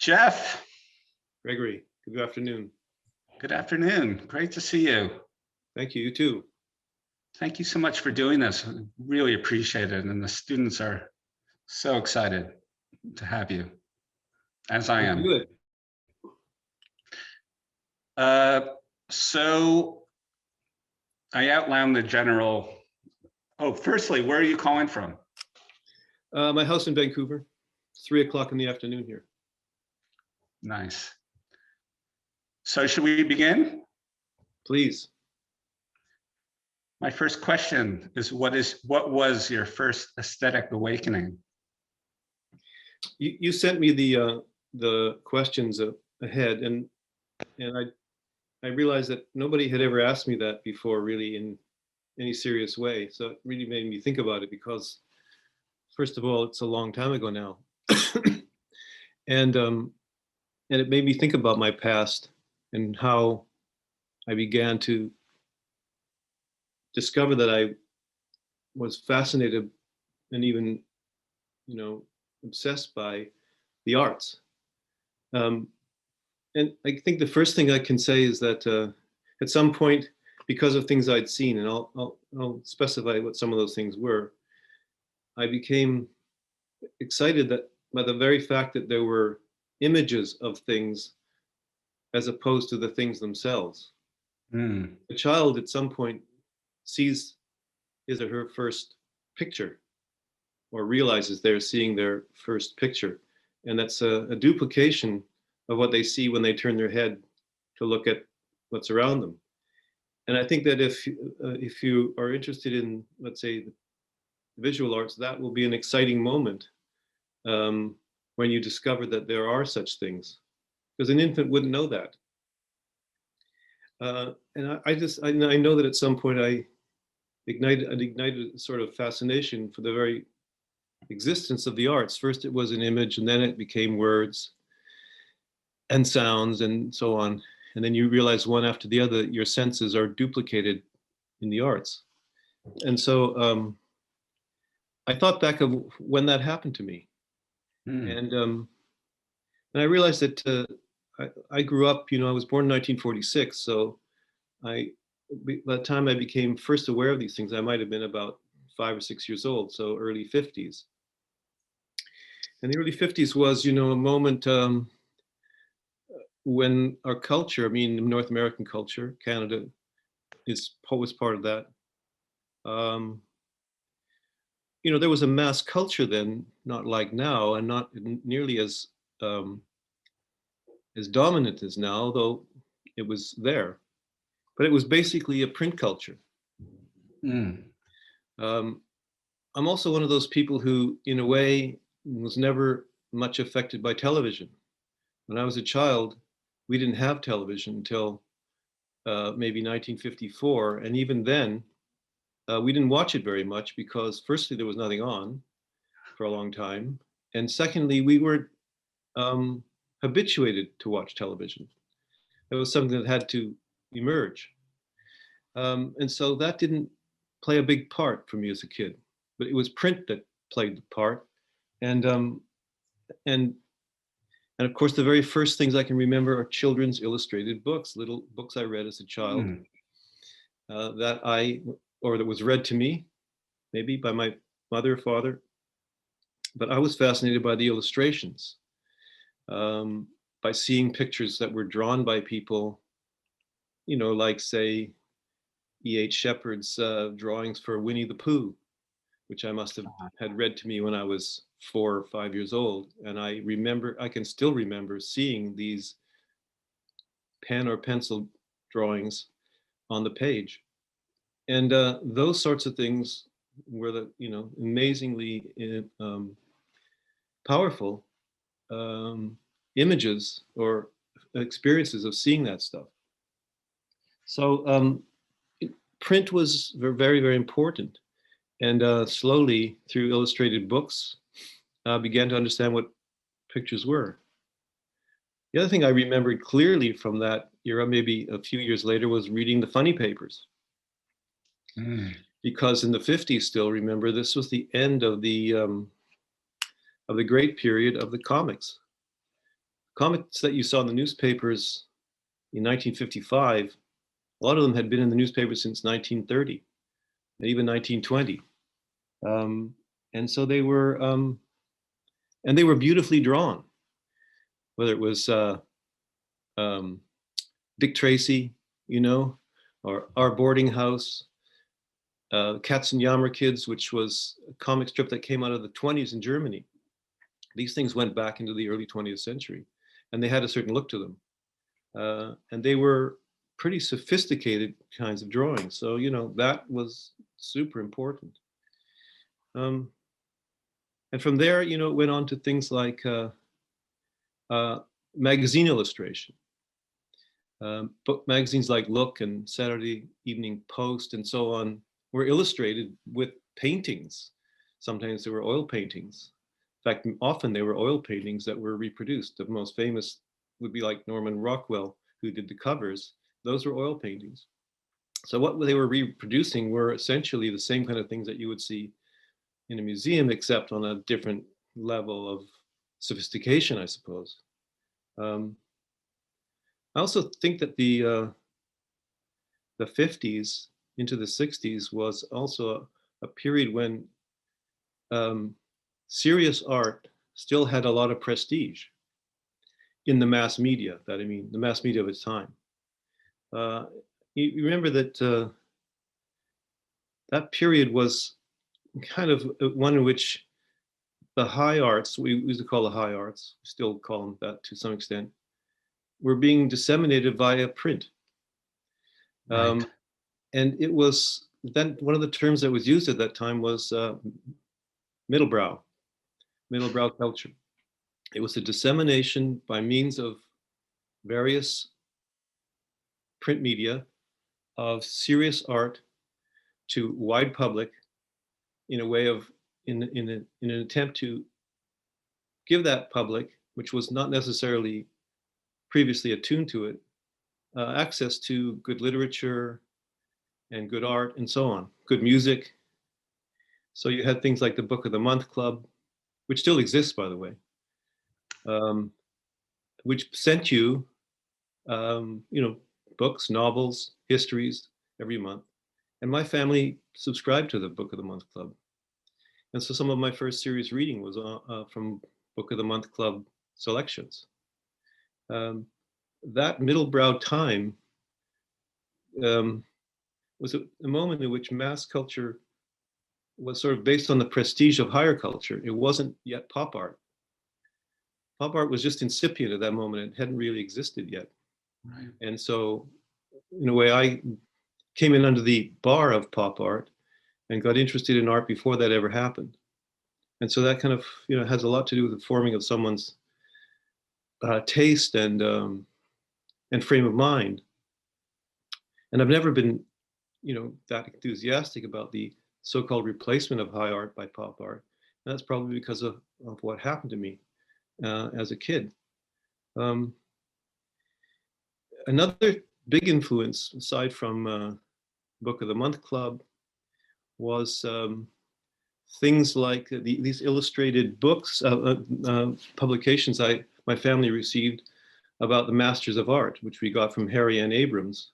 Jeff, Gregory, good afternoon. good afternoon. Great to see you. Thank you, you too. Thank you so much for doing this. Really appreciate it. And the students are so excited to have you, as I am. Good. So I outlined the general. Oh, firstly, where are you calling from? My house in Vancouver, 3 o'clock in the afternoon here. Nice. So should we begin? Please. My first question is what was your first aesthetic awakening? You sent me the questions ahead, and I realized that nobody had ever asked me that before, really, in any serious way. So it really made me think about it because, first of all, it's a long time ago now, and it made me think about my past and how I began to discover that I was fascinated and even, obsessed by the arts. And I think the first thing I can say is that at some point, because of things I'd seen, and I'll specify what some of those things were, I became excited that by the very fact that there were images of things as opposed to the things themselves. A child at some point sees his or her first picture or realizes they're seeing their first picture. And that's a duplication of what they see when they turn their head to look at what's around them. And I think that if you are interested in, let's say, the visual arts, that will be an exciting moment when you discover that there are such things, because an infant wouldn't know that. And I know that at some point I ignited a sort of fascination for the very existence of the arts. First it was an image, and then it became words and sounds and so on. And then you realize one after the other, your senses are duplicated in the arts. And so I thought back of when that happened to me. And I realized that I grew up, I was born in 1946. So by the time I became first aware of these things, I might have been about 5 or 6 years old. So early 50s. And the early 50s was, a moment when our culture, North American culture, Canada was part of that. There was a mass culture then, not like now, and not nearly as dominant as now, though it was there. But it was basically a print culture. I'm also one of those people who, in a way, was never much affected by television. When I was a child, we didn't have television until maybe 1954. And even then, we didn't watch it very much because firstly, there was nothing on for a long time. And secondly, we weren't habituated to watch television. It was something that had to emerge. And so that didn't play a big part for me as a kid, but it was print that played the part. And of course, the very first things I can remember are children's illustrated books, little books I read as a child that was read to me, maybe by my mother or father. But I was fascinated by the illustrations, by seeing pictures that were drawn by people, like say, E.H. Shepard's drawings for Winnie the Pooh, which I must have had read to me when I was 4 or 5 years old. And I can still remember seeing these pen or pencil drawings on the page. And those sorts of things were amazingly powerful images or experiences of seeing that stuff. So print was very, very important. And slowly, through illustrated books, began to understand what pictures were. The other thing I remembered clearly from that era, maybe a few years later, was reading the funny papers. Because in the 50s, still remember, this was the end of the great period of the comics. comics that you saw in the newspapers in 1955, a lot of them had been in the newspapers since 1930 and even 1920. And so they were, and they were beautifully drawn, whether it was Dick Tracy, you know, or Our Boarding House, Katzenjammer Kids, which was a comic strip that came out of the 20s in Germany. These things went back into the early 20th century, and they had a certain look to them. And they were pretty sophisticated kinds of drawings. So, you know, that was super important. And from there, you know, it went on to things like magazine illustration. Book magazines like Look and Saturday Evening Post and so on were illustrated with paintings. Sometimes they were oil paintings. In fact, often they were oil paintings that were reproduced. The most famous would be like Norman Rockwell, who did the covers. Those were oil paintings. So what they were reproducing were essentially the same kind of things that you would see in a museum, except on a different level of sophistication, I suppose. I also think that the 50s into the 60s was also a period when serious art still had a lot of prestige in the mass media, the mass media of its time. You remember that that period was kind of one in which the high arts, we used to call the high arts, still call them that to some extent, were being disseminated via print. Right. And it was then one of the terms that was used at that time was middlebrow culture. It was the dissemination by means of various print media of serious art to wide public in a way of, in an attempt to give that public, which was not necessarily previously attuned to it, access to good literature and good art and so on, good music. So you had things like the Book of the Month Club, which still exists, by the way, which sent you, you know, books, novels, histories every month. And my family subscribed to the Book of the Month Club. And so some of my first serious reading was from Book of the Month Club selections. That middlebrow time was a moment in which mass culture was sort of based on the prestige of higher culture. It wasn't yet pop art. Pop art was just incipient at that moment. It hadn't really existed yet. Right. And so, in a way, I came in under the bar of pop art and got interested in art before that ever happened. And so that kind of, you know, has a lot to do with the forming of someone's taste and frame of mind. And I've never been, you know, that enthusiastic about the so-called replacement of high art by pop art. And that's probably because of what happened to me as a kid. Another big influence, aside from Book of the Month Club, was things like these illustrated books, publications my family received about the masters of art, which we got from Harry and Abrams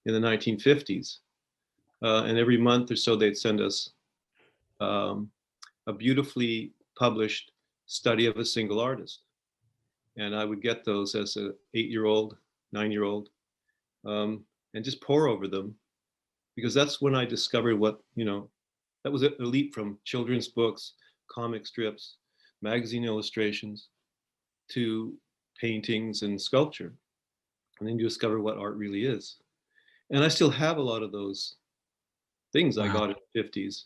in the 1950s. And every month or so, they'd send us a beautifully published study of a single artist. And I would get those as an 8-year-old, 9-year-old, and just pore over them, because that's when I discovered what, you know, that was a leap from children's books, comic strips, magazine illustrations, to paintings and sculpture. And then you discover what art really is. And I still have a lot of those things I got in the 50s.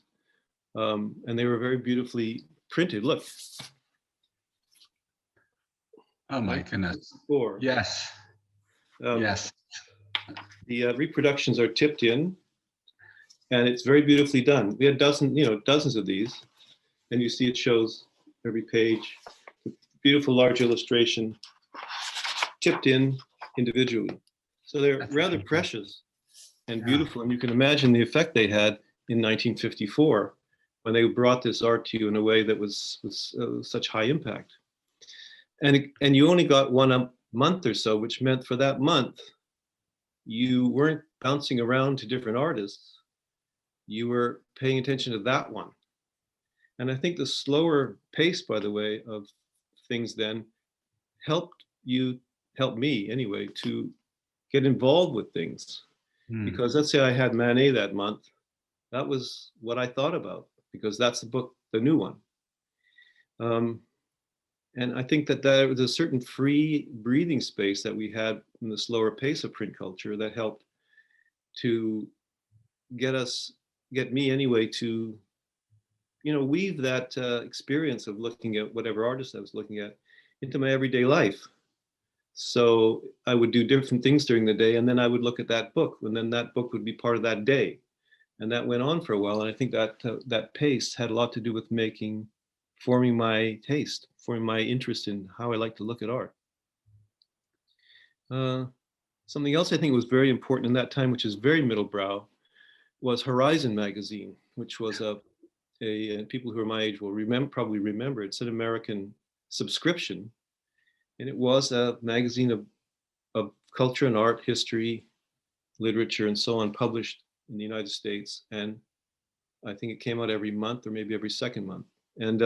And they were very beautifully printed. Look. Oh my goodness. Four. Yes. Yes. The reproductions are tipped in, and it's very beautifully done. We had dozens of these, and you see it shows every page, beautiful large illustration, tipped in individually. So they're rather precious and beautiful, and you can imagine the effect they had in 1954 when they brought this art to you in a way that was such high impact. and you only got one a month or so, which meant for that month, you weren't bouncing around to different artists. You were paying attention to that one. And I think the slower pace, by the way, of things then helped me anyway, to get involved with things. Because let's say I had Manet that month, that was what I thought about, because that's the book, the new one. And I think that there was a certain free breathing space that we had in the slower pace of print culture that helped to get me anyway, to, weave that experience of looking at whatever artist I was looking at into my everyday life. So I would do different things during the day, and then I would look at that book, and then that book would be part of that day. And that went on for a while. And I think that that pace had a lot to do with forming my taste, forming my interest in how I like to look at art. Something else I think was very important in that time, which is very middlebrow, was Horizon magazine, which was people who are my age will probably remember. It's an American subscription, and it was a magazine of culture and art, history, literature, and so on, published in the United States. And I think it came out every month or maybe every second month. And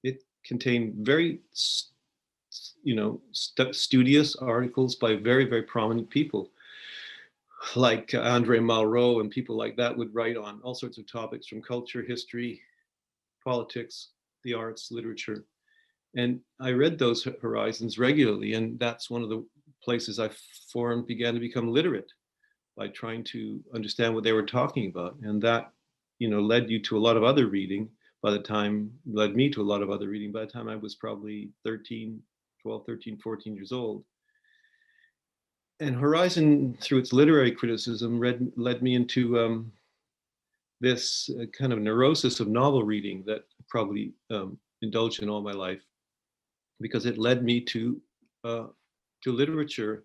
it contained very, studious articles by very, very prominent people, like Andre Malraux and people like that would write on all sorts of topics from culture, history, politics, the arts, literature. And I read those horizons regularly, and that's one of the places I began to become literate, by trying to understand what they were talking about. And that, led me to a lot of other reading by the time I was probably 12, 13, 14 years old. And Horizon, through its literary criticism, led me into this kind of neurosis of novel reading that probably indulged in all my life, because it led me to literature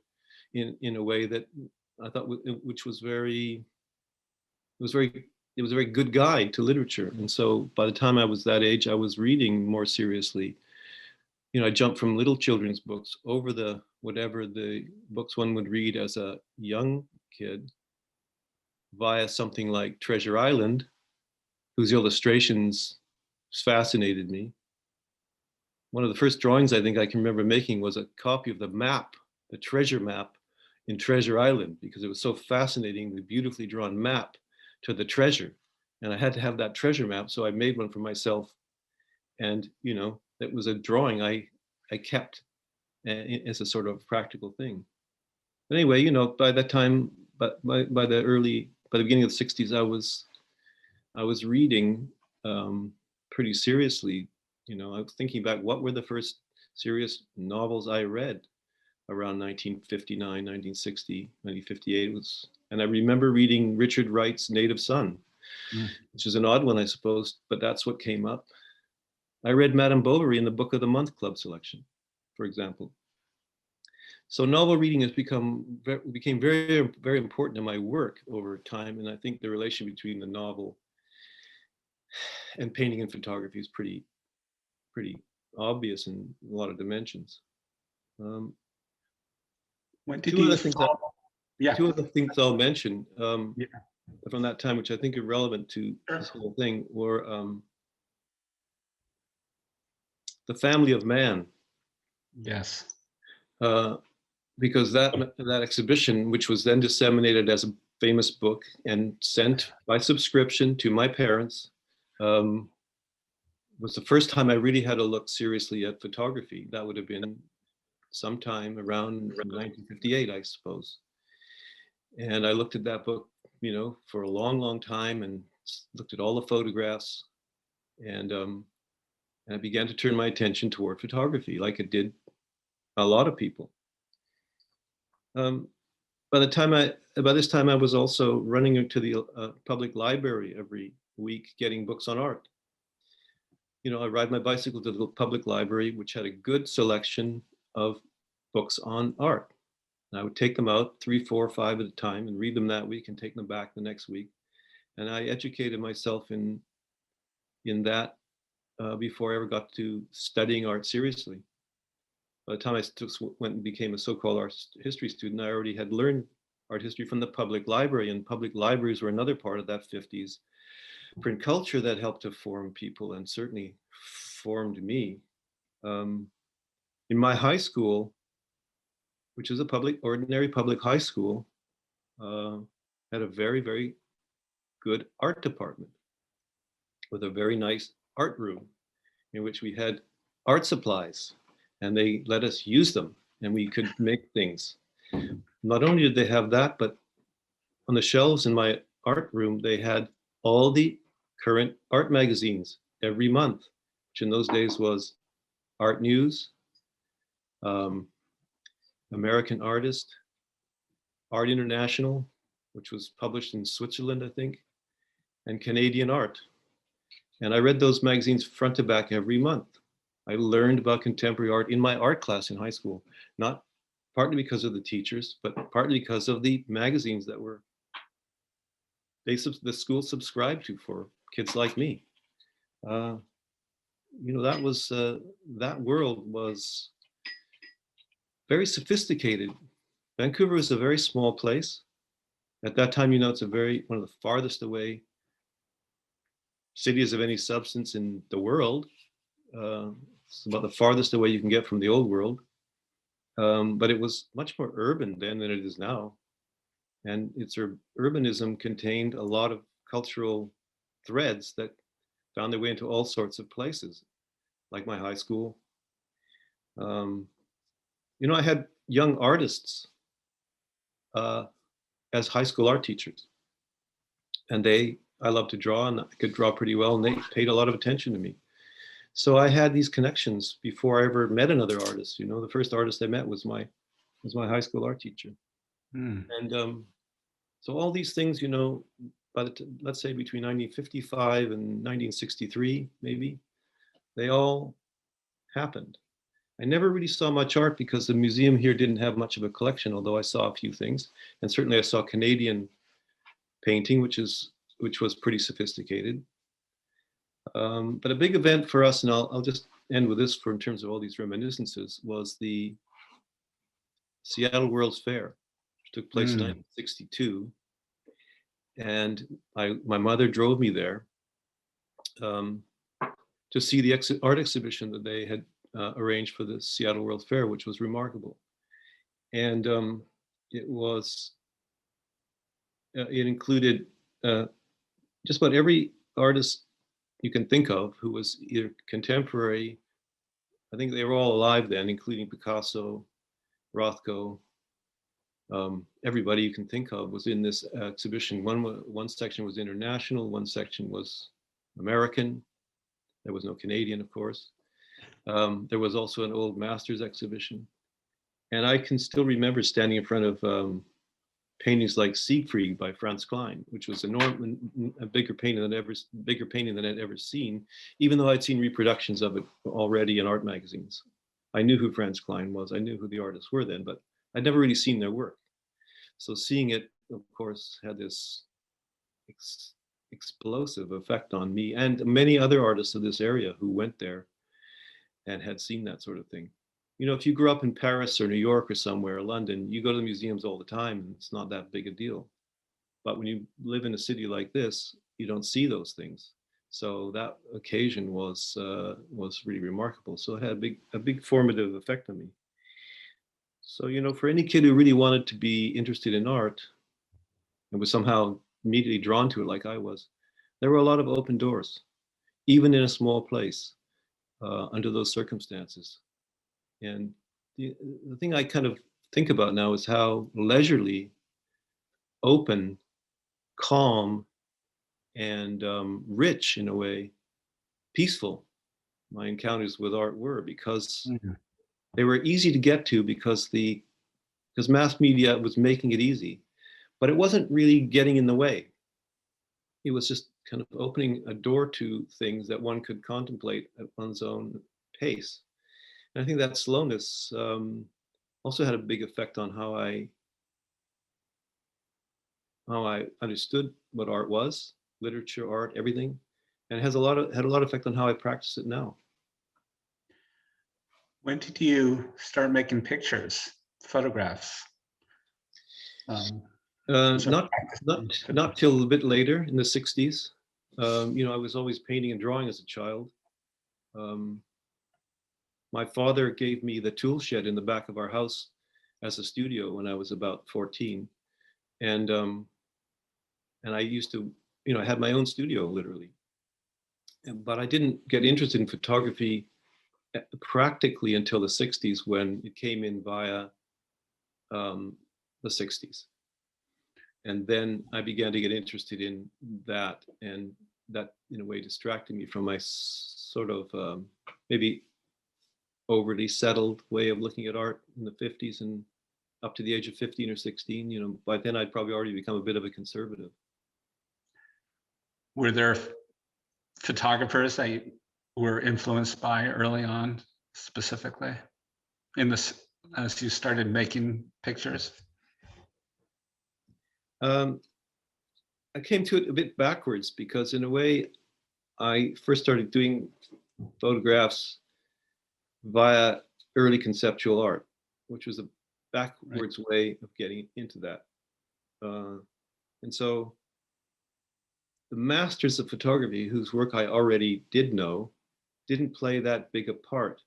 in a way that I thought, which was it was a very good guide to literature. And so by the time I was that age, I was reading more seriously. I jumped from little children's books over whatever the books one would read as a young kid, via something like Treasure Island, whose illustrations fascinated me. One of the first drawings I think I can remember making was a copy of the treasure map in Treasure Island, because it was so fascinating, the beautifully drawn map to the treasure. And I had to have that treasure map, so I made one for myself. And, it was a drawing I kept as a sort of practical thing. But anyway, by that time, but by the beginning of the 60s, I was reading pretty seriously. I was thinking back, what were the first serious novels I read around 1959, 1960, 1958 and I remember reading Richard Wright's Native Son, which is an odd one, I suppose, but that's what came up. I read Madame Bovary in the Book of the Month Club selection, for example. So novel reading became very, very important in my work over time. And I think the relation between the novel and painting and photography is pretty obvious in a lot of dimensions. When did two you other things I'll mention from that time, which I think are relevant to this whole thing, were The Family of Man. Yes. Because that exhibition, which was then disseminated as a famous book and sent by subscription to my parents, was the first time I really had to look seriously at photography. That would have been sometime around 1958, I suppose. And I looked at that book, for a long, long time, and looked at all the photographs, and I began to turn my attention toward photography, like it did a lot of people. By this time, I was also running into the public library every week, getting books on art. I ride my bicycle to the public library, which had a good selection of books on art. And I would take them out 3, 4, 5 at a time and read them that week and take them back the next week. And I educated myself in that before I ever got to studying art seriously. by the time I went and became a so-called art history student, I already had learned art history from the public library, and public libraries were another part of that 50s print culture that helped to form people and certainly formed me. In my high school, which is a ordinary public high school, had a very, very good art department with a very nice art room in which we had art supplies, and they let us use them and we could make things. Not only did they have that, but on the shelves in my art room, they had all the current art magazines every month, which in those days was Art News, American Artist, Art International, which was published in Switzerland, I think, and Canadian Art. And I read those magazines front to back every month. I learned about contemporary art in my art class in high school, not partly because of the teachers, but partly because of the magazines that were the school subscribed to for kids like me. That world was very sophisticated. Vancouver is a very small place. At that time, it's one of the farthest away cities of any substance in the world. It's about the farthest away you can get from the old world. But it was much more urban then than it is now. And its urbanism contained a lot of cultural threads that found their way into all sorts of places, like my high school. I had young artists as high school art teachers. And I loved to draw, and I could draw pretty well, and they paid a lot of attention to me. So I had these connections before I ever met another artist. The first artist I met was my high school art teacher. And so all these things, let's say between 1955 and 1963, maybe, they all happened. I never really saw much art because the museum here didn't have much of a collection, although I saw a few things. And certainly I saw Canadian painting, which was pretty sophisticated. But a big event for us, and I'll just end with this in terms of all these reminiscences, was the Seattle World's Fair, which took place in 1962. And my mother drove me there to see the art exhibition that they had arranged for the Seattle World Fair, which was remarkable. And it included just about every artist you can think of who was either contemporary. I think they were all alive then, including Picasso, Rothko. Everybody you can think of was in this exhibition. One section was international, one section was American. There was no Canadian, of course. There was also an old masters exhibition. And I can still remember standing in front of paintings like Siegfried by Franz Klein, which was a bigger painting than I'd ever seen, even though I'd seen reproductions of it already in art magazines. I knew who Franz Klein was. I knew who the artists were then, but I'd never really seen their work. So seeing it, of course, had this explosive effect on me and many other artists of this area who went there and had seen that sort of thing. If you grew up in Paris or New York or somewhere, or London, you go to the museums all the time, and it's not that big a deal. But when you live in a city like this, you don't see those things. So that occasion was really remarkable. So it had a big formative effect on me. So, for any kid who really wanted to be interested in art and was somehow immediately drawn to it like I was, there were a lot of open doors, even in a small place, under those circumstances. And the thing I kind of think about now is how leisurely, open, calm, and rich in a way, peaceful my encounters with art were, because they were easy to get to because mass media was making it easy, but it wasn't really getting in the way. It was just kind of opening a door to things that one could contemplate at one's own pace. And I think that slowness also had a big effect on how I understood what art was, literature, art, everything, and it had a lot of effect on how I practice it now. When did you start making pictures, photographs? So Not practice. not till a bit later in the 60s. I was always painting and drawing as a child. Um, my father gave me the tool shed in the back of our house as a studio when I was about 14, and I used to, I had my own studio literally. But I didn't get interested in photography practically until the 60s when it came in via the 60s. And then I began to get interested in that, and that in a way distracted me from my sort of maybe overly settled way of looking at art in the 50s and up to the age of 15 or 16. By then I'd probably already become a bit of a conservative. Were there photographers that you were influenced by early on, specifically in this, as you started making pictures? I came to it a bit backwards because in a way, I first started doing photographs via early conceptual art, which was a backwards way of getting into that. And so the masters of photography, whose work I already did know, didn't play that big a part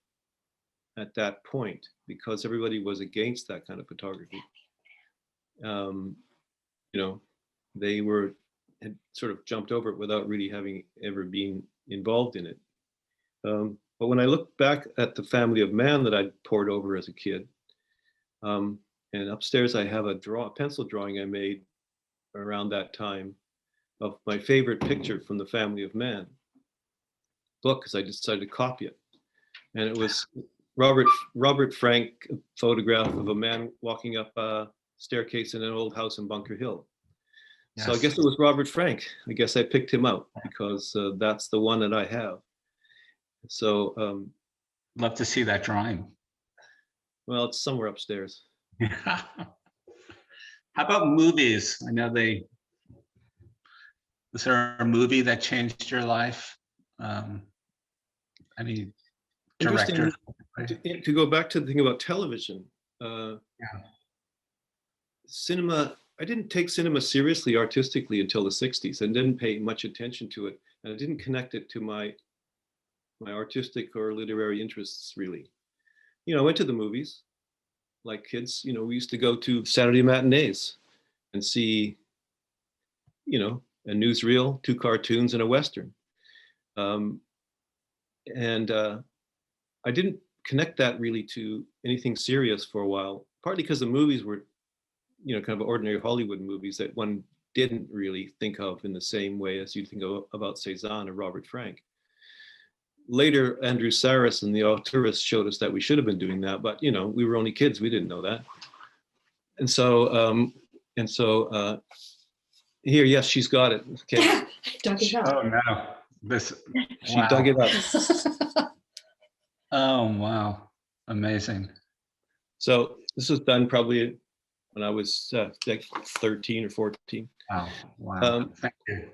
at that point because everybody was against that kind of photography. They had sort of jumped over it without really having ever been involved in it. But when I look back at the family of man that I'd pored over as a kid, and upstairs I have a pencil drawing I made around that time of my favorite picture from the family of man book, because I decided to copy it. And it was Robert Frank photograph of a man walking up a staircase in an old house in Bunker Hill. Yes. So I guess it was Robert Frank. I guess I picked him out because that's the one that I have. So love to see that drawing. Well, it's somewhere upstairs. How about movies? I know was there a movie that changed your life? Any director? To go back to the thing about television, cinema, I didn't take cinema seriously artistically until the 60s and didn't pay much attention to it. And I didn't connect it to my artistic or literary interests, really. I went to the movies like kids. We used to go to Saturday matinees and see, a newsreel, 2 cartoons, and a Western. I didn't connect that really to anything serious for a while, partly because the movies were, kind of ordinary Hollywood movies that one didn't really think of in the same way as you think about Cezanne or Robert Frank. Later, Andrew Saris and the Auteurs showed us that we should have been doing that, but we were only kids, we didn't know that. And so here, yes, she's got it. Okay. Dug it up. Oh no, she dug it up. Oh wow, amazing. So this was done probably when I was like 13 or 14. Wow. Thank you.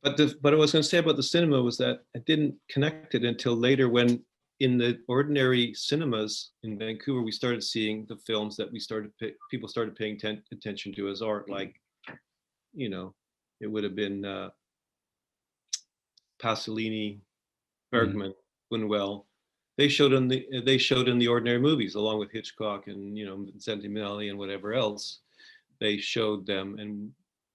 But what I was going to say about the cinema was that I didn't connect it until later, when in the ordinary cinemas in Vancouver, we started seeing the films that people started paying attention to as art, like, it would have been Pasolini, Bergman, Buñuel. They showed in the ordinary movies, along with Hitchcock and Vincente Minnelli and whatever else. They showed them,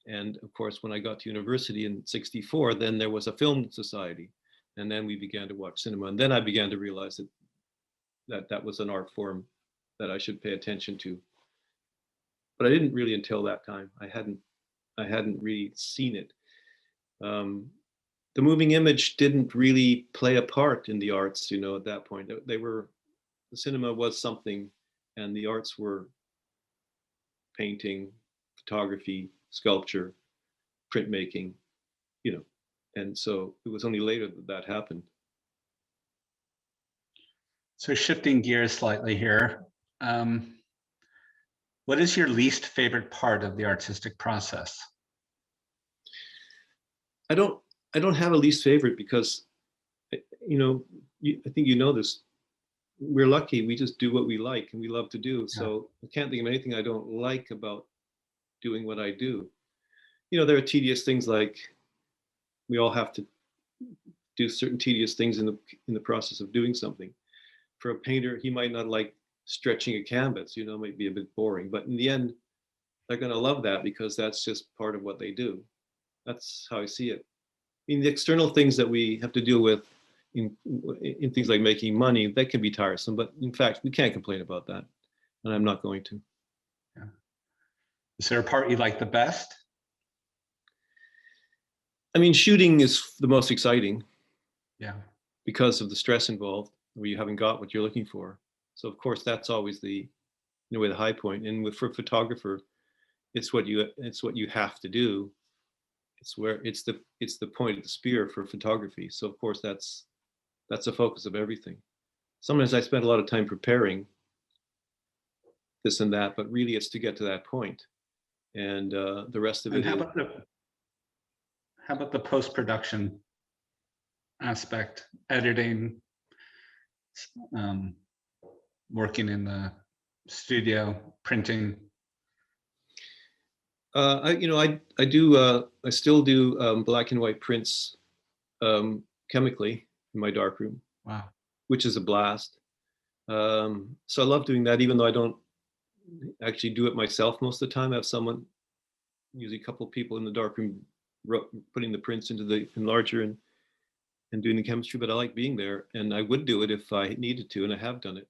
and of course, when I got to university in '64, then there was a film society, and then we began to watch cinema, and then I began to realize that was an art form that I should pay attention to. But I didn't really until that time. I hadn't really seen it. The moving image didn't really play a part in the arts, at that point. The cinema was something, and the arts were painting, photography, sculpture, printmaking, and so it was only later that happened. So shifting gears slightly here, what is your least favorite part of the artistic process? I don't have a least favorite because, I think you know this. We're lucky. We just do what we like and we love to do. So I can't think of anything I don't like about doing what I do. There are tedious things, like we all have to do certain tedious things in the process of doing something. For a painter, he might not like stretching a canvas, might be a bit boring, but in the end, they're going to love that because that's just part of what they do. That's how I see it. I mean, the external things that we have to deal with in things like making money, that can be tiresome, but in fact, we can't complain about that. And I'm not going to. Yeah. Is there a part you like the best? I mean, shooting is the most exciting. Yeah. Because of the stress involved, where you haven't got what you're looking for. So of course, that's always the high point. And for a photographer, it's what you have to do. It's the point of the spear for photography. So of course, that's the focus of everything. Sometimes I spend a lot of time preparing this and that, but really it's to get to that point. And the rest of it how about the post-production aspect, editing, working in the studio, printing? I still do black and white prints chemically in my darkroom. Wow. Which is a blast. So I love doing that, even though I don't actually do it myself most of the time. I have someone, usually a couple of people in the darkroom, putting the prints into the enlarger and doing the chemistry, but I like being there, and I would do it if I needed to, and I have done it.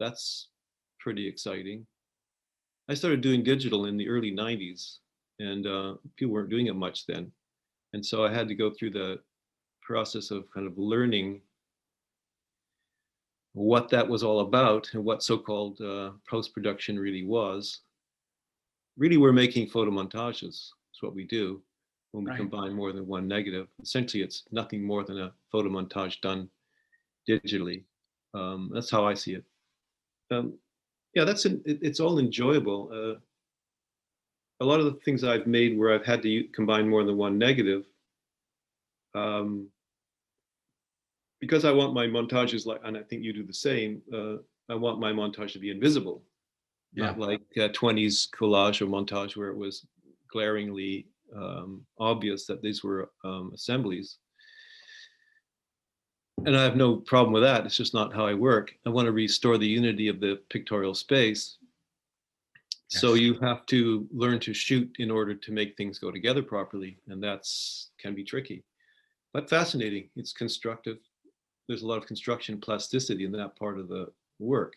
That's pretty exciting. I started doing digital in the early 90s, and people weren't doing it much then. And so I had to go through the process of kind of learning what that was all about and what so-called post-production really was. Really, we're making photo montages. That's what we do when we combine more than one negative. Essentially, it's nothing more than a photo montage done digitally. That's how I see it. Yeah, it's all enjoyable. A lot of the things I've made where I've had to combine more than one negative, because I want my montages, and I think you do the same, I want my montage to be invisible. Yeah. Not like 20s collage or montage where it was glaringly obvious that these were assemblies. And I have no problem with that. It's just not how I work. I want to restore the unity of the pictorial space. Yes. So you have to learn to shoot in order to make things go together properly. And can be tricky, but fascinating. It's constructive. There's a lot of construction plasticity in that part of the work.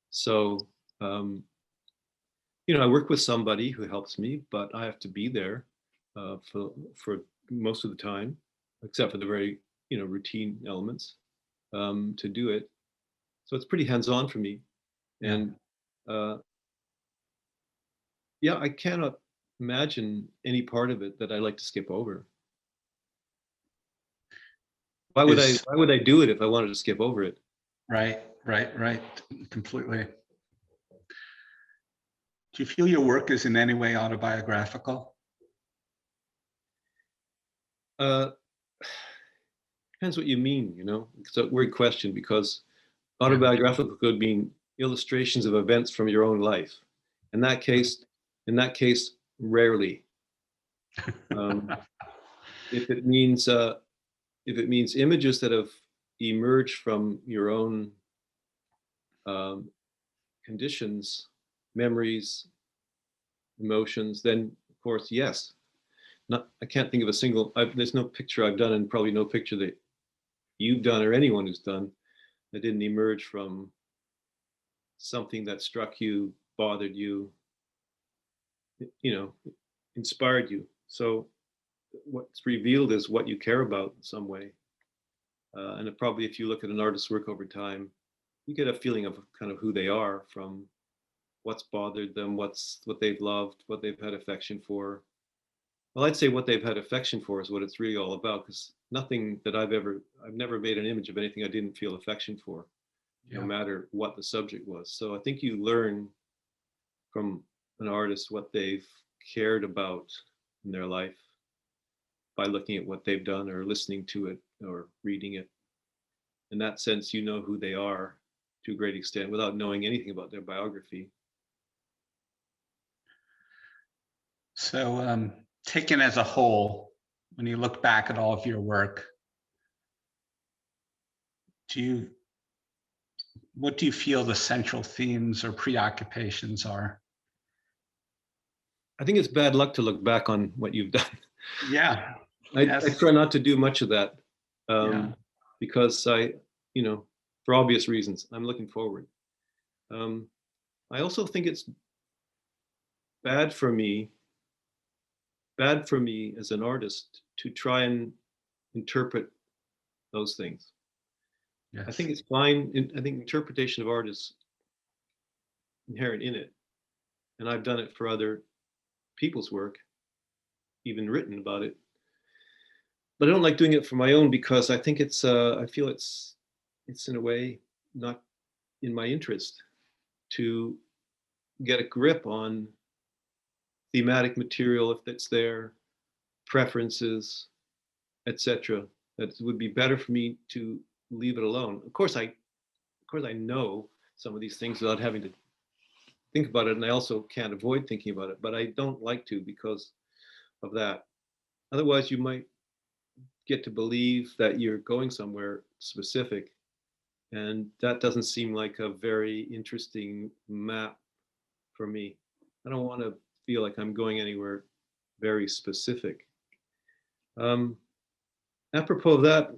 So, I work with somebody who helps me, but I have to be there for most of the time, except for the very, routine elements to do it. So it's pretty hands-on for me. And I cannot imagine any part of it that I like to skip over. Why would I do it if I wanted to skip over it? Right. Completely. Do you feel your work is in any way autobiographical? Depends what you mean, It's a weird question, because autobiographical could mean illustrations of events from your own life. In that case, rarely. If it means images that have emerged from your own conditions, memories, emotions, then of course, yes. I can't think of a single, there's no picture I've done, and probably no picture that you've done or anyone who's done, that didn't emerge from something that struck you, bothered you, inspired you. So what's revealed is what you care about in some way. And probably if you look at an artist's work over time, you get a feeling of kind of who they are, from what's bothered them, what they've loved, what they've had affection for. Well, I'd say what they've had affection for is what it's really all about, because nothing that I've never made an image of anything I didn't feel affection for, no matter what the subject was. So I think you learn from an artist what they've cared about in their life by looking at what they've done, or listening to it, or reading it, In that sense, you know who they are to a great extent without knowing anything about their biography. So taken as a whole, when you look back at all of your work, what do you feel the central themes or preoccupations are? I think it's bad luck to look back on what you've done. Yeah. I Yes. try not to do much of that Yeah. because for obvious reasons, I'm looking forward. I also think it's bad for me as an artist to try and interpret those things. Yes. I think it's fine. I think interpretation of art is inherent in it. And I've done it for other people's work, even written about it. But I don't like doing it for my own because I think I feel it's in a way not in my interest to get a grip on thematic material if it's there, preferences, etc. That it would be better for me to leave it alone. Of course I know some of these things without having to think about it, and I also can't avoid thinking about it, but I don't like to because of that. Otherwise, you might get to believe that you're going somewhere specific, and that doesn't seem like a very interesting map for me. I don't want to feel like I'm going anywhere very specific. Apropos of that,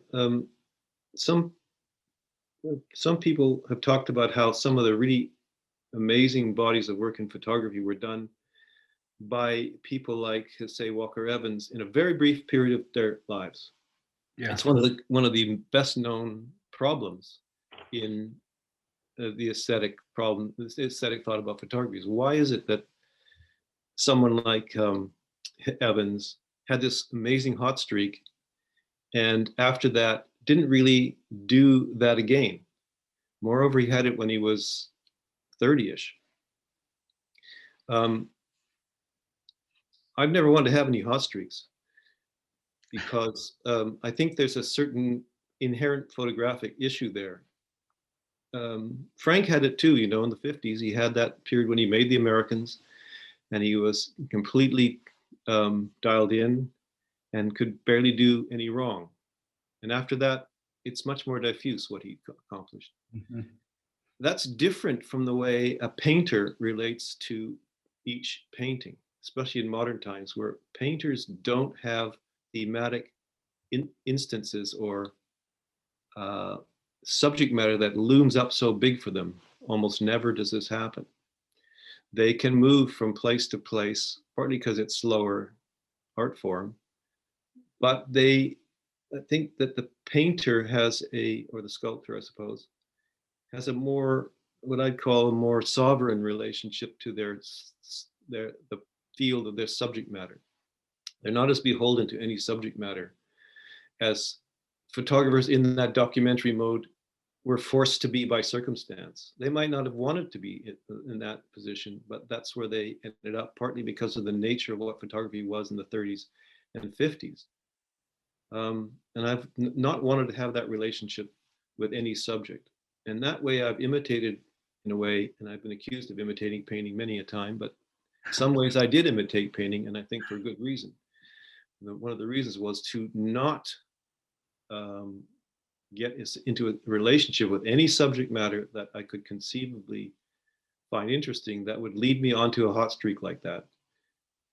some people have talked about how some of the really amazing bodies of work in photography were done by people like, say, Walker Evans in a very brief period of their lives. Yeah. It's one of the best known problems in the aesthetic thought about photography is why is it that someone like Evans had this amazing hot streak, and after that didn't really do that again. Moreover, he had it when he was 30-ish. I've never wanted to have any hot streaks because I think there's a certain inherent photographic issue there. Frank had it too, in the 50s. He had that period when he made The Americans, and he was completely dialed in and could barely do any wrong. And after that, it's much more diffuse what he accomplished. Mm-hmm. That's different from the way a painter relates to each painting, especially in modern times where painters don't have thematic instances or subject matter that looms up so big for them. Almost never does this happen. They can move from place to place, partly because it's slower art form, but I think that the painter or the sculptor, I suppose, has a more, what I'd call a more sovereign relationship to the field of their subject matter. They're not as beholden to any subject matter as photographers in that documentary mode were forced to be by circumstance. They might not have wanted to be in that position, but that's where they ended up, partly because of the nature of what photography was in the 30s and 50s. And I've not wanted to have that relationship with any subject. And that way I've imitated, in a way, and I've been accused of imitating painting many a time, but in some ways I did imitate painting, and I think for a good reason. One of the reasons was to not get into a relationship with any subject matter that I could conceivably find interesting that would lead me onto a hot streak like that.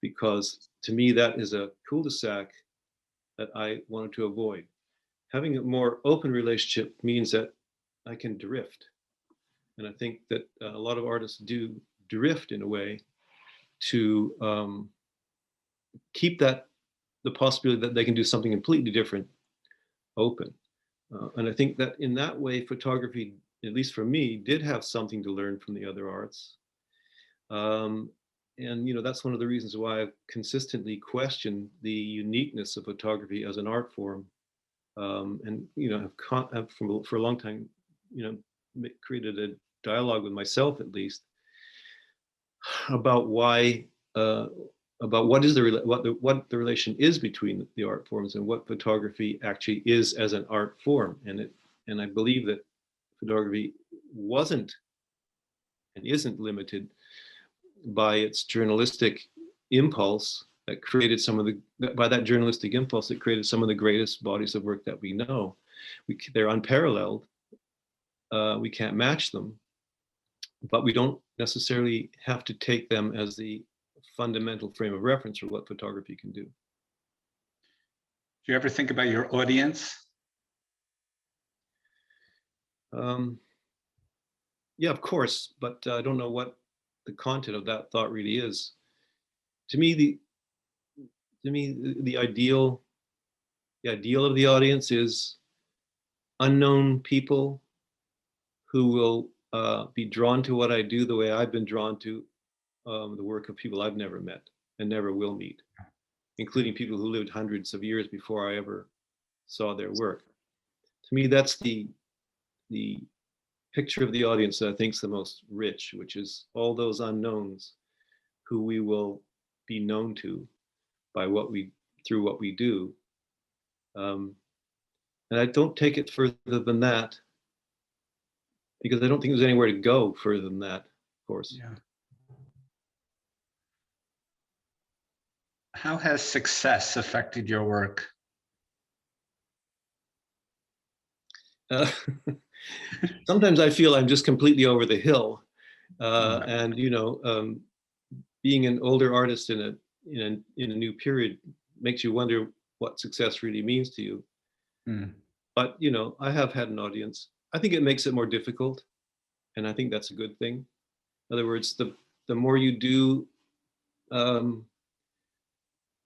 Because to me, that is a cul-de-sac that I wanted to avoid. Having a more open relationship means that I can drift. And I think that a lot of artists do drift in a way to keep the possibility that they can do something completely different open. And I think that in that way, photography, at least for me, did have something to learn from the other arts. And that's one of the reasons why I've consistently questioned the uniqueness of photography as an art form. And have for a long time, created a dialogue with myself, at least, about why, about what the relation is between the art forms and what photography actually is as an art form. And And I believe that photography wasn't and isn't limited by its journalistic impulse that created by that journalistic impulse that created some of the greatest bodies of work that we know. They're unparalleled. We can't match them, but we don't necessarily have to take them as the fundamental frame of reference for what photography can do. Do you ever think about your audience? Yeah, of course, but I don't know what the content of that thought really is. To me, the ideal of the audience is unknown people who will be drawn to what I do the way I've been drawn to the work of people I've never met and never will meet, including people who lived hundreds of years before I ever saw their work. To me, that's the picture of the audience that I think is the most rich, which is all those unknowns who we will be known to by through what we do. And I don't take it further than that, because I don't think there's anywhere to go further than that, of course. Yeah. How has success affected your work? Sometimes I feel I'm just completely over the hill, and being an older artist in a new period makes you wonder what success really means to you. But I have had an audience. I think it makes it more difficult, and I think that's a good thing. In other words, the more you do, the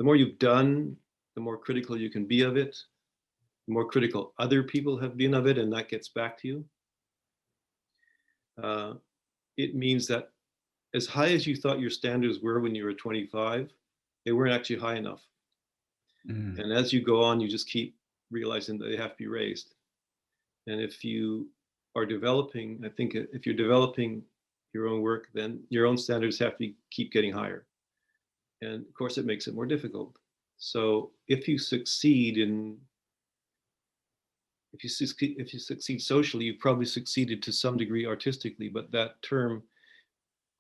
more you've done, the more critical you can be of it, the more critical other people have been of it, and that gets back to you. It means that as high as you thought your standards were when you were 25, they weren't actually high enough. And as you go on, you just keep realizing that they have to be raised. And if you are developing, I think if you're developing your own work, then your own standards have to keep getting higher. And of course, it makes it more difficult. So if you succeed socially, you've probably succeeded to some degree artistically, but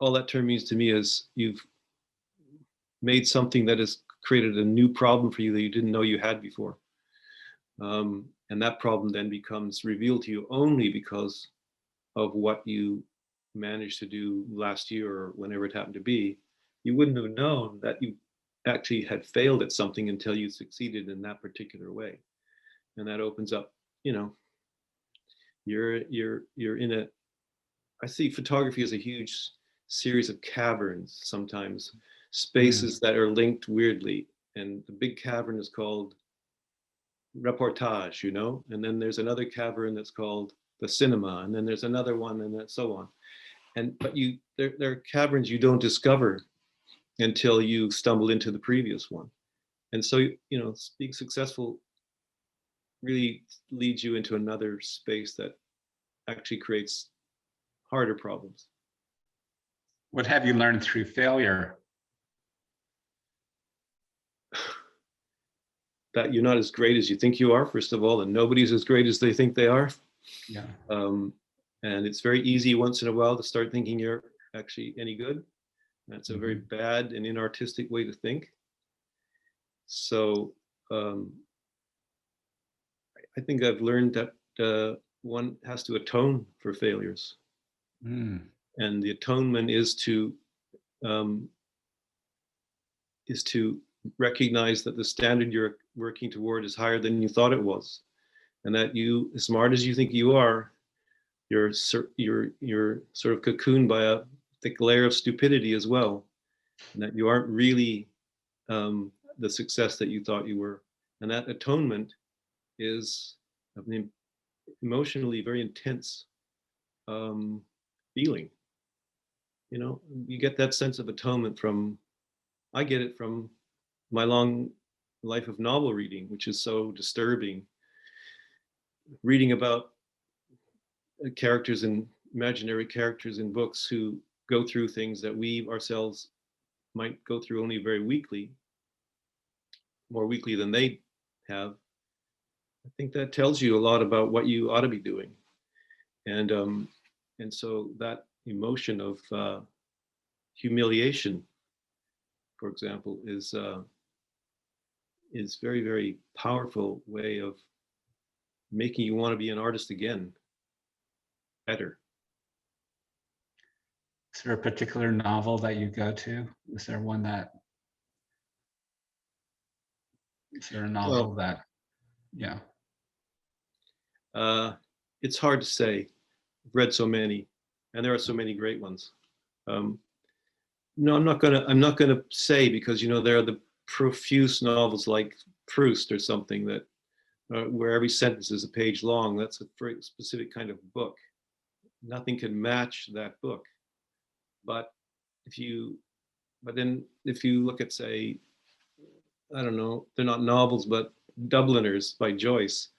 all that term means to me is you've made something that has created a new problem for you that you didn't know you had before. And that problem then becomes revealed to you only because of what you managed to do last year or whenever it happened to be. You wouldn't have known that you actually had failed at something until you succeeded in that particular way. And that opens up, you're in I see photography as a huge series of caverns, sometimes spaces that are linked weirdly. And the big cavern is called reportage, and then there's another cavern that's called the cinema, and then there's another one, and so on. But there are caverns you don't discover until you stumble into the previous one. And so, being successful really leads you into another space that actually creates harder problems. What have you learned through failure? That you're not as great as you think you are, first of all, and nobody's as great as they think they are. Yeah. And it's very easy once in a while to start thinking you're actually any good. That's a very bad and inartistic way to think. So I think I've learned that one has to atone for failures. And the atonement is to recognize that the standard you're working toward is higher than you thought it was, and that you, as smart as you think you are, you're sort of cocooned by a thick layer of stupidity as well, and that you aren't really the success that you thought you were. And that atonement is an emotionally very intense feeling. You get that sense of atonement I get it from my long life of novel reading, which is so disturbing. Reading about imaginary characters in books who go through things that we ourselves might go through only very weakly, more weakly than they have. I think that tells you a lot about what you ought to be doing. And so that emotion of humiliation, for example, is very, very powerful way of making you want to be an artist again, better. Is there a particular novel that you go to? Is there one that, is there a novel that, yeah. It's hard to say. I've read so many, and there are so many great ones. No, I'm not gonna say, because there are the profuse novels like Proust or something that where every sentence is a page long. That's a very specific kind of book. Nothing can match that book. But if you look at, say, I don't know, they're not novels, but Dubliners by Joyce,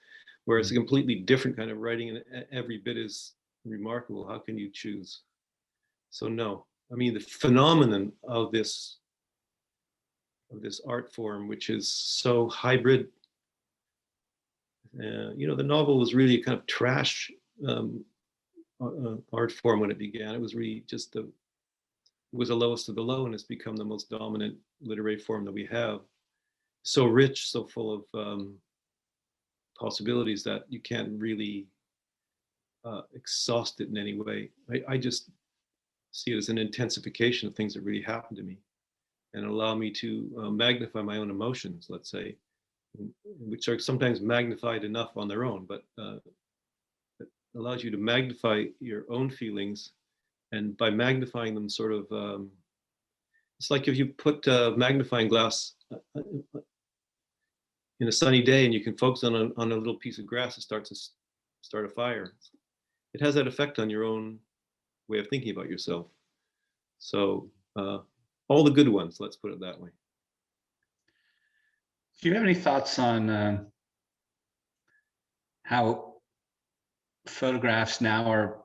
where it's a completely different kind of writing and every bit is remarkable. How can you choose? So no, I mean, the phenomenon of this art form, which is so hybrid. The novel was really a kind of trash art form when it began. It was really just it was the lowest of the low, and it's become the most dominant literary form that we have. So rich, so full of possibilities that you can't really exhaust it in any way. I just see it as an intensification of things that really happened to me, and allow me to magnify my own emotions, let's say, which are sometimes magnified enough on their own, but it allows you to magnify your own feelings, and by magnifying them, sort of, it's like if you put a magnifying glass in a sunny day and you can focus on a little piece of grass that starts to start a fire. It has that effect on your own way of thinking about yourself. So all the good ones, let's put it that way. Do you have any thoughts on how photographs now are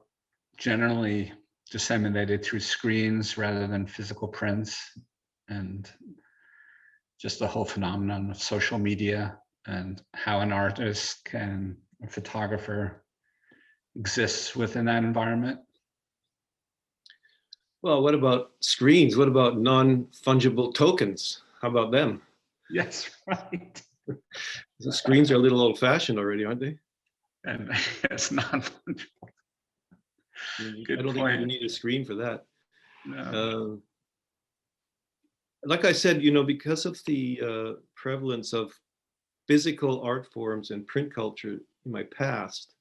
generally disseminated through screens rather than physical prints, and just the whole phenomenon of social media, and how an artist a photographer exists within that environment? Well, what about screens? What about non-fungible tokens? How about them? Yes, right. The screens are a little old-fashioned already, aren't they? And it's non-fungible. I don't think you need a screen for that. No. Like I said, because of the prevalence of physical art forms and print culture in my past,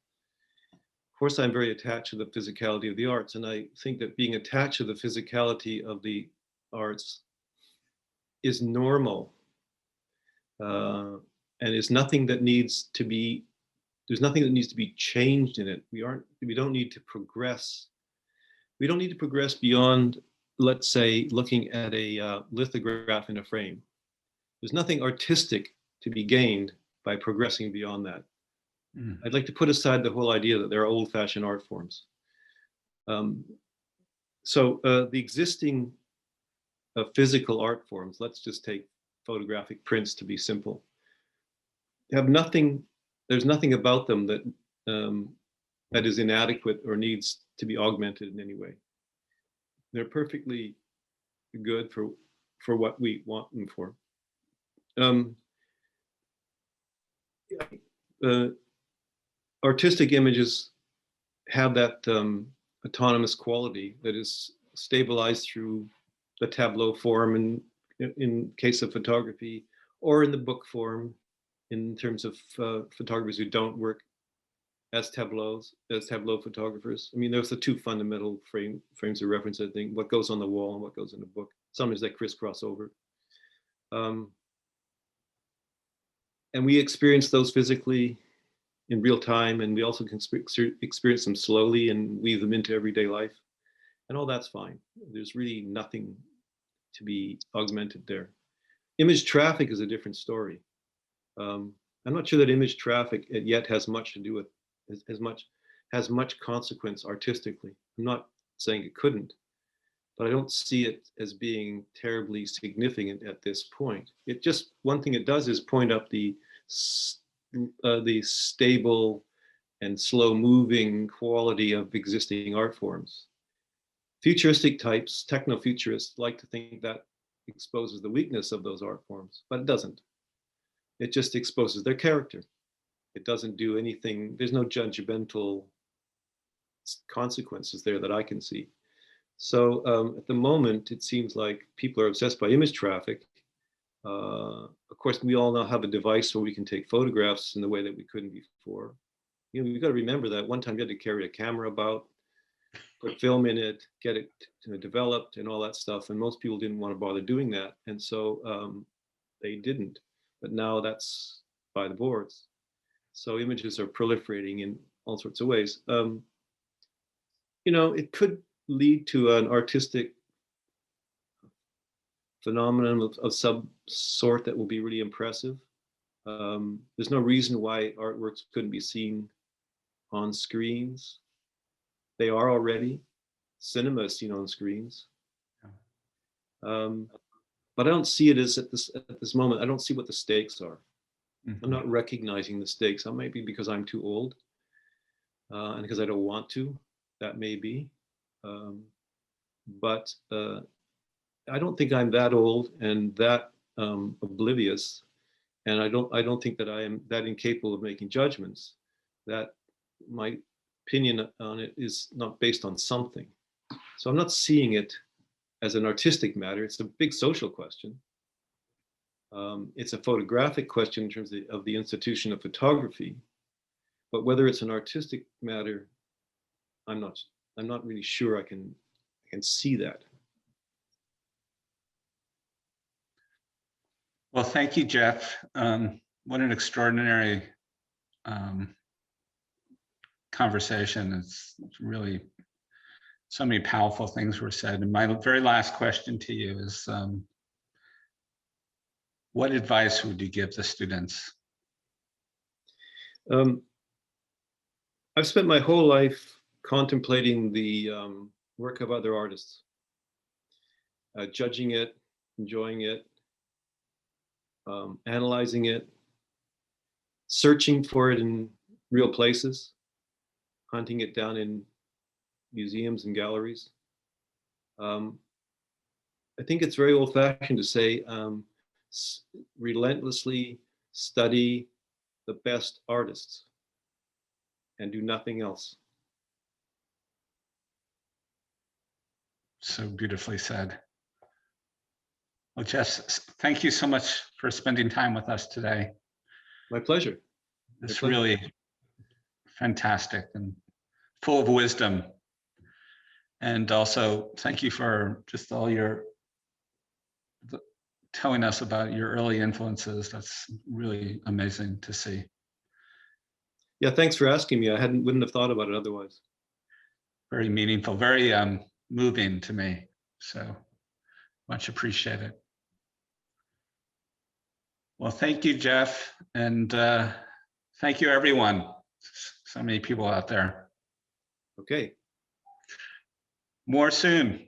of course, I'm very attached to the physicality of the arts. And I think that being attached to the physicality of the arts is normal. And is nothing that needs to be, there's nothing that needs to be changed in it. We don't need to progress. We don't need to progress beyond, let's say, looking at a lithograph in a frame. There's nothing artistic to be gained by progressing beyond that. I'd like to put aside the whole idea that there are old-fashioned art forms. So the existing physical art forms, let's just take photographic prints to be simple, have nothing, there's nothing about them that that is inadequate or needs to be augmented in any way. They're perfectly good for what we want them for. Artistic images have that autonomous quality that is stabilized through the tableau form in case of photography, or in the book form in terms of photographers who don't work as tableau photographers. I mean, there's the two fundamental frames of reference, I think, what goes on the wall and what goes in the book. Sometimes they crisscross over. And we experience those physically in real time, and we also can experience them slowly and weave them into everyday life. And all that's fine. There's really nothing to be augmented there. Image traffic is a different story. I'm not sure that image traffic yet has much to do with, has much consequence artistically. I'm not saying it couldn't, but I don't see it as being terribly significant at this point. It just, one thing it does is point up the the stable and slow-moving quality of existing art forms. Futuristic types, techno-futurists, like to think that exposes the weakness of those art forms, but it doesn't. It just exposes their character. It doesn't do anything. There's no judgmental consequences there that I can see. So at the moment, it seems like people are obsessed by image traffic. Of course, we all now have a device where we can take photographs in the way that we couldn't before. You know, you've got to remember that one time you had to carry a camera about, put film in it, get it developed and all that stuff. And most people didn't want to bother doing that. And so they didn't. But now that's by the boards. So images are proliferating in all sorts of ways. You know, it could lead to an artistic phenomenon of some sort that will be really impressive. There's no reason why artworks couldn't be seen on screens. They are already. Cinema is seen on screens. But I don't see it as at this moment. I don't see what the stakes are. I'm not recognizing the stakes. That might be because I'm too old, and because I don't want to. That may be. But I don't think I'm that old and that oblivious, and I don't think that I am that incapable of making judgments. That my opinion on it is not based on something. So I'm not seeing it as an artistic matter. It's a big social question. It's a photographic question in terms of the institution of photography. But whether it's an artistic matter, I'm not really sure I can see that. Well, thank you, Jeff. What an extraordinary conversation. It's really so many powerful things were said. And my very last question to you is, what advice would you give the students? I've spent my whole life contemplating the work of other artists, judging it, enjoying it, analyzing it, searching for it in real places, hunting it down in museums and galleries. I think it's very old-fashioned to say relentlessly study the best artists and do nothing else. So beautifully said. Well, Jeff, thank you so much for spending time with us today. My pleasure. It's really fantastic and full of wisdom. And also, thank you for just all telling us about your early influences. That's really amazing to see. Yeah, thanks for asking me. I wouldn't have thought about it otherwise. Very meaningful, very moving to me. So much appreciated. Well, thank you, Jeff. And thank you, everyone. So many people out there. Okay. More soon.